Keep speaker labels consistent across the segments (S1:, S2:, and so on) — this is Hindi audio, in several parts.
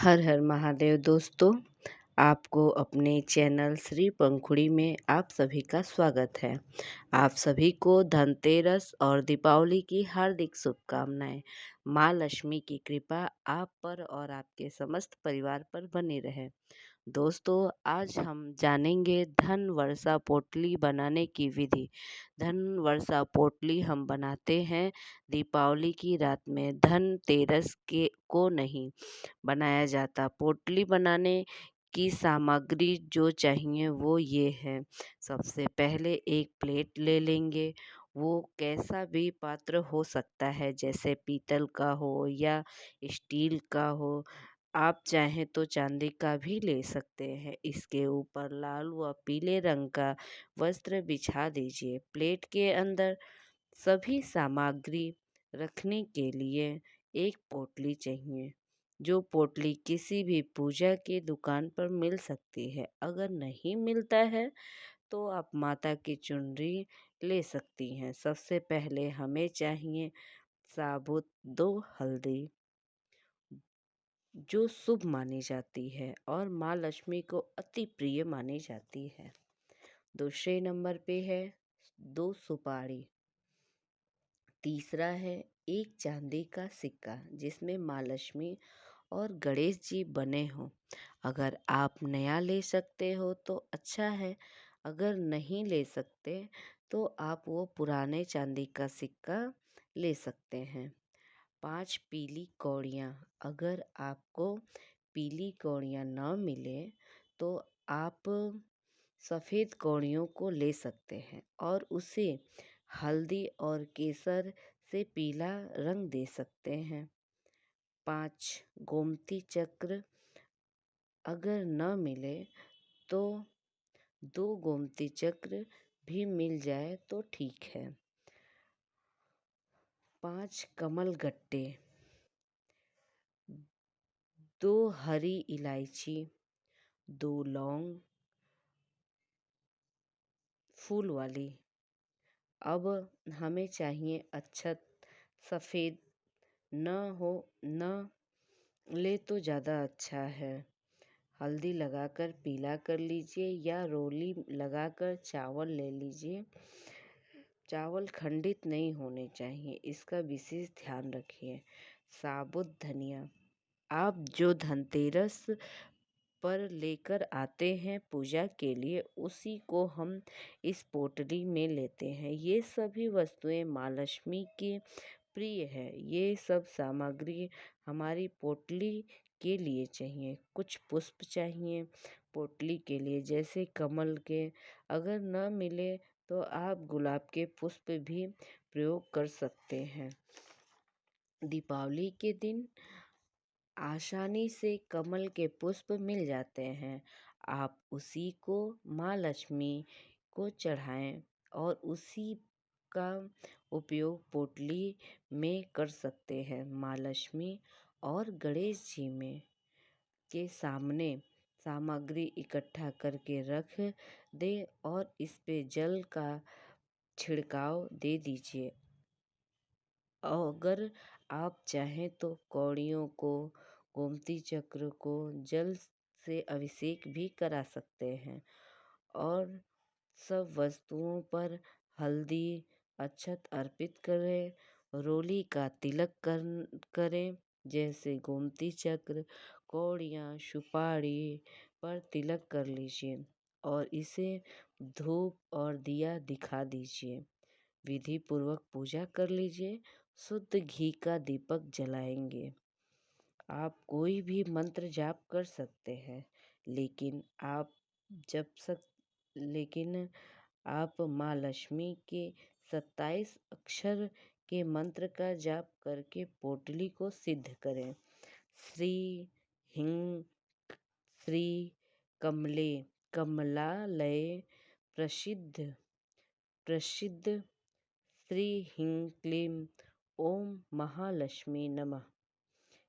S1: हर हर महादेव दोस्तों, आपको अपने चैनल श्री पंखुड़ी में आप सभी का स्वागत है। आप सभी को धनतेरस और दीपावली की हार्दिक शुभकामनाएं। माँ लक्ष्मी की कृपा आप पर और आपके समस्त परिवार पर बनी रहे। दोस्तों, आज हम जानेंगे धन वर्षा पोटली बनाने की विधि। धन वर्षा पोटली हम बनाते हैं दीपावली की रात में, धनतेरस के को नहीं बनाया जाता। पोटली बनाने की सामग्री जो चाहिए वो ये है। सबसे पहले एक प्लेट ले लेंगे। वो कैसा भी पात्र हो सकता है, जैसे पीतल का हो या स्टील का हो। आप चाहें तो चांदी का भी ले सकते हैं। इसके ऊपर लाल व पीले रंग का वस्त्र बिछा दीजिए। प्लेट के अंदर सभी सामग्री रखने के लिए एक पोटली चाहिए। जो पोटली किसी भी पूजा की दुकान पर मिल सकती है। अगर नहीं मिलता है तो आप माता की चुनरी ले सकती हैं। सबसे पहले हमें चाहिए साबुत 2 हल्दी, जो शुभ मानी जाती है और माँ लक्ष्मी को अति प्रिय मानी जाती है। दूसरे नंबर पे है 2 सुपारी। तीसरा है एक चांदी का सिक्का जिसमें माँ लक्ष्मी और गणेश जी बने हों। अगर आप नया ले सकते हो तो अच्छा है, अगर नहीं ले सकते तो आप वो पुराने चांदी का सिक्का ले सकते हैं। 5 पीली कौड़ियाँ। अगर आपको पीली कौड़ियाँ न मिले तो आप सफ़ेद कौड़ियों को ले सकते हैं और उसे हल्दी और केसर से पीला रंग दे सकते हैं। 5 गोमती चक्र। अगर न मिले तो 2 गोमती चक्र भी मिल जाए तो ठीक है। 5 कमल गट्टे, 2 हरी इलायची, 2 लौंग फूल वाली। अब हमें चाहिए अक्षत। सफ़ेद न हो, न ले तो ज़्यादा अच्छा है। हल्दी लगाकर पीला कर लीजिए या रोली लगाकर चावल ले लीजिए। चावल खंडित नहीं होने चाहिए, इसका विशेष ध्यान रखिए। साबुत धनिया। आप जो धनतेरस पर लेकर आते हैं पूजा के लिए, उसी को हम इस पोटली में लेते हैं। ये सभी वस्तुएं माँ लक्ष्मी की प्रिय है। ये सब सामग्री हमारी पोटली के लिए चाहिए। कुछ पुष्प चाहिए पोटली के लिए, जैसे कमल के। अगर न मिले तो आप गुलाब के पुष्प भी प्रयोग कर सकते हैं। दीपावली के दिन आसानी से कमल के पुष्प मिल जाते हैं। आप उसी को माँ लक्ष्मी को चढ़ाएं और उसी का उपयोग पोटली में कर सकते हैं। माँ लक्ष्मी और गणेश जी में के सामने सामग्री इकट्ठा करके रख दें और इस पे जल का छिड़काव दे दीजिए। अगर आप चाहें तो कौड़ियों को, गोमती चक्र को जल से अभिषेक भी करा सकते हैं और सब वस्तुओं पर हल्दी अक्षत अर्पित करें। रोली का तिलक करें, जैसे गोमती चक्र, कौड़ियाँ, सुपारी पर तिलक कर लीजिए और इसे धूप और दिया दिखा दीजिए। विधि पूर्वक पूजा कर लीजिए। शुद्ध घी का दीपक जलाएंगे। आप कोई भी मंत्र जाप कर सकते हैं, लेकिन आप जब सक लेकिन आप माँ लक्ष्मी के 27 अक्षर के मंत्र का जाप करके पोटली को सिद्ध करें। श्री हिंग श्री कमले कमलालय प्रसिद्ध प्रसिद्ध श्री हिंग क्लीम ओम महालक्ष्मी नमः।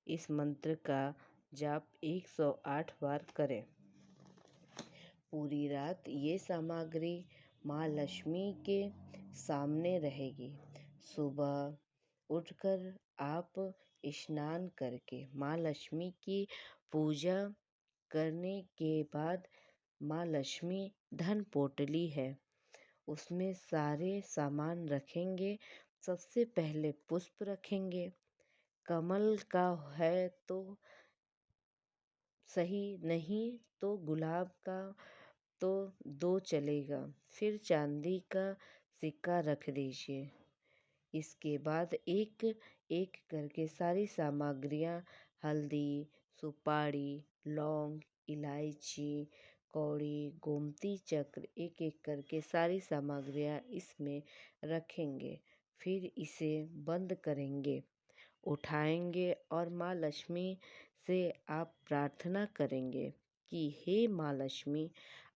S1: इस मंत्र का जाप 108 बार करें। पूरी रात ये सामग्री माँ लक्ष्मी के सामने रहेगी। सुबह उठकर आप स्नान करके माँ लक्ष्मी की पूजा करने के बाद माँ लक्ष्मी धन पोटली है, उसमें सारे सामान रखेंगे। सबसे पहले पुष्प रखेंगे। कमल का है तो सही, नहीं तो गुलाब का तो 2 चलेगा। फिर चांदी का सिक्का रख दीजिए। इसके बाद एक एक करके सारी सामग्रियाँ हल्दी, सुपारी, लौंग, इलायची, कौड़ी, गोमती चक्र एक एक करके सारी सामग्रियाँ इसमें रखेंगे। फिर इसे बंद करेंगे, उठाएंगे और माँ लक्ष्मी से आप प्रार्थना करेंगे कि हे माँ लक्ष्मी,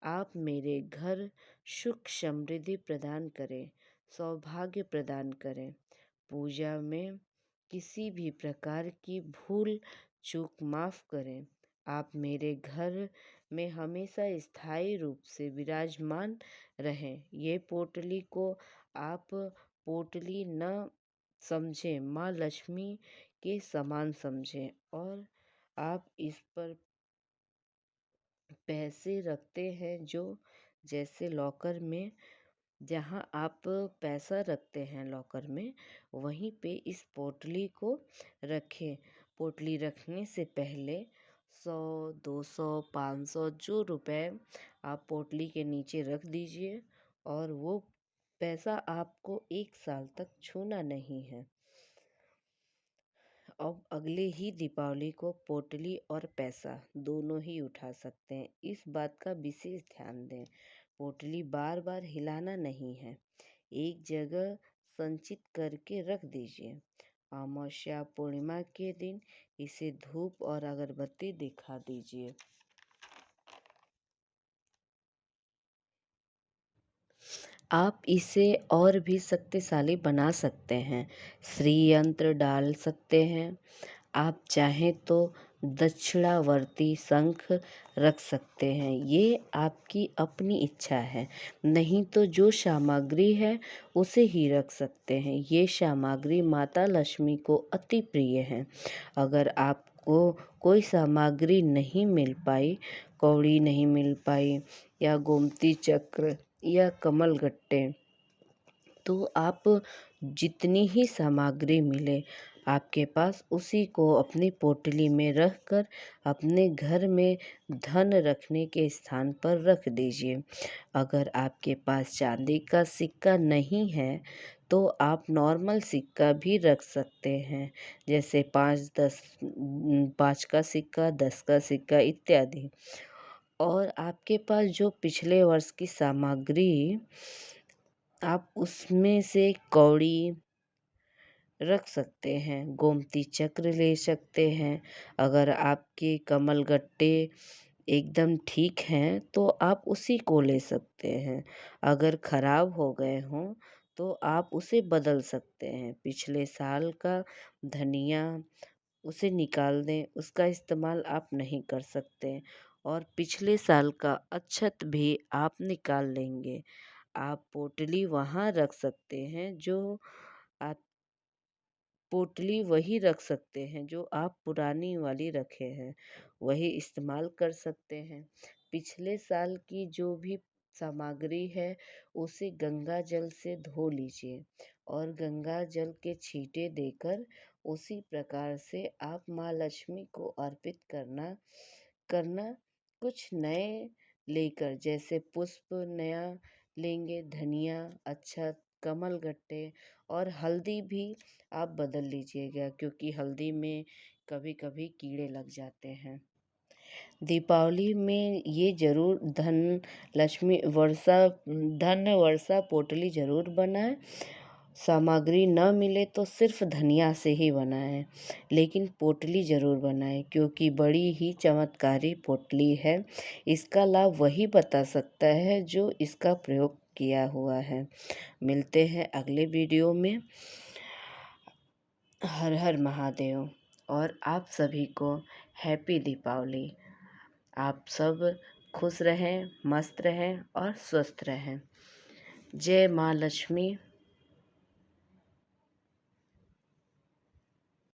S1: आप मेरे घर सुख समृद्धि प्रदान करें, सौभाग्य प्रदान करें। पूजा में किसी भी प्रकार की भूल चूक माफ़ करें। आप मेरे घर में हमेशा स्थायी रूप से विराजमान रहें। ये पोटली को आप पोटली न समझें, माँ लक्ष्मी के समान समझें और आप इस पर पैसे रखते हैं जो जैसे लॉकर में जहाँ आप पैसा रखते हैं लॉकर में, वहीं पे इस पोटली को रखें। पोटली रखने से पहले 100, 200, 500 जो रुपए आप पोटली के नीचे रख दीजिए और वो पैसा आपको 1 साल तक छूना नहीं है। अब अगले ही दीपावली को पोटली और पैसा दोनों ही उठा सकते हैं। इस बात का विशेष ध्यान दें। पोटली बार बार हिलाना नहीं है, एक जगह संचित करके रख दीजिए। अमावस्या पूर्णिमा के दिन इसे धूप और अगरबत्ती दिखा दीजिए। आप इसे और भी शक्तिशाली बना सकते हैं। श्री यंत्र डाल सकते हैं। आप चाहें तो दक्षिणावर्ती शंख रख सकते हैं, ये आपकी अपनी इच्छा है। नहीं तो जो सामग्री है उसे ही रख सकते हैं। ये सामग्री माता लक्ष्मी को अति प्रिय है। अगर आपको कोई सामग्री नहीं मिल पाई, कौड़ी नहीं मिल पाई या गोमती चक्र या कमल गट्टे, तो आप जितनी ही सामग्री मिले आपके पास उसी को अपनी पोटली में रख कर अपने घर में धन रखने के स्थान पर रख दीजिए। अगर आपके पास चांदी का सिक्का नहीं है तो आप नॉर्मल सिक्का भी रख सकते हैं, जैसे 5 का सिक्का, 10 का सिक्का इत्यादि। और आपके पास जो पिछले वर्ष की सामग्री, आप उसमें से कौड़ी रख सकते हैं, गोमती चक्र ले सकते हैं। अगर आपके कमल गट्टे एकदम ठीक हैं तो आप उसी को ले सकते हैं। अगर खराब हो गए हों तो आप उसे बदल सकते हैं। पिछले साल का धनिया उसे निकाल दें, उसका इस्तेमाल आप नहीं कर सकते। और पिछले साल का अक्षत भी आप निकाल लेंगे। आप पोटली वहाँ रख सकते हैं जो आप पोटली वही रख सकते हैं जो आप पुरानी वाली रखे हैं, वही इस्तेमाल कर सकते हैं। पिछले साल की जो भी सामग्री है उसे गंगा जल से धो लीजिए और गंगा जल के छींटे देकर उसी प्रकार से आप माँ लक्ष्मी को अर्पित करना करना कुछ नए लेकर, जैसे पुष्प नया लेंगे, धनिया, अक्षत, कमल गट्टे और हल्दी भी आप बदल लीजिएगा, क्योंकि हल्दी में कभी कभी कीड़े लग जाते हैं। दीपावली में ये ज़रूर धन वर्षा पोटली ज़रूर बनाएं। सामग्री न मिले तो सिर्फ धनिया से ही बनाएं, लेकिन पोटली ज़रूर बनाएं, क्योंकि बड़ी ही चमत्कारी पोटली है। इसका लाभ वही बता सकता है जो इसका प्रयोग किया हुआ है। मिलते हैं अगले वीडियो में। हर हर महादेव और आप सभी को हैप्पी दीपावली। आप सब खुश रहें, मस्त रहें और स्वस्थ रहें। जय माँ लक्ष्मी।